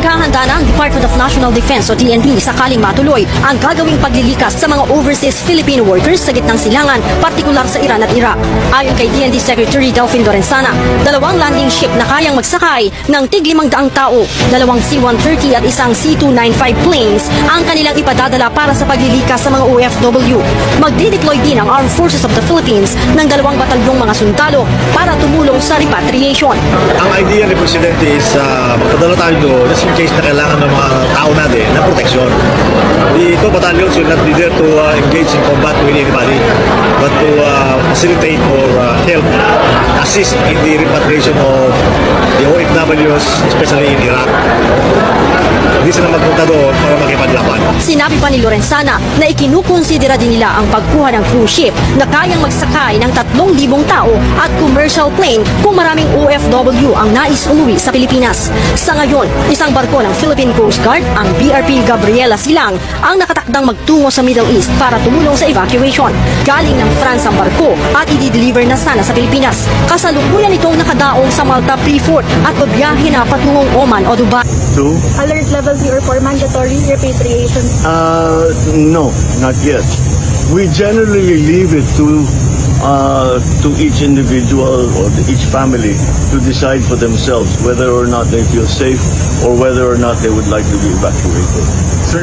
Naghahanda na ang Department of National Defense o DND sakaling matuloy ang gagawing paglilikas sa mga overseas Filipino workers sa gitnang silangan, partikular sa Iran at Iraq. Ayon kay DND Secretary Delfin Lorenzana, 2 landing ship na kayang magsakay ng tig 500 tao, 2 C-130 at isang C-295 planes ang kanilang ipadadala para sa paglilikas sa mga OFW. Magdideploy din ang Armed Forces of the Philippines ng 2 batalyong mga sundalo para tumulong sa repatriation. Ang idea ni Presidente is magpadala tayo doon just in case na kailangan ng mga tao natin na proteksyon. The 2 battalions will not be there to engage in combat with anybody, but to facilitate or help assist in the repatriation of the OFWs, especially in Iraq. Hindi sila magpunta doon para makipaglaban. Sinabi pa ni Lorenzana na ikinukonsidera din nila ang pagkuha ng cruise ship na kayang magsakay ng 3,000 tao at commercial plane kung maraming OFW ang nais umuwi sa Pilipinas. Sa ngayon, isang barko ng Philippine Coast Guard, ang BRP Gabriela Silang, ang nakatakdang magtungo sa Middle East para tumulong sa evacuation. Galing ng France ang barko at i-deliver na sana sa Pilipinas. Kasalukuyan itong nakadaong sa Malta Freeport at babiyahe na patungong Oman o Dubai. Alert level 0 for mandatory repatriation? No, not yet. We generally leave it to each individual or each family to decide for themselves whether or not they feel safe or whether or not they would like to be evacuated. Sir,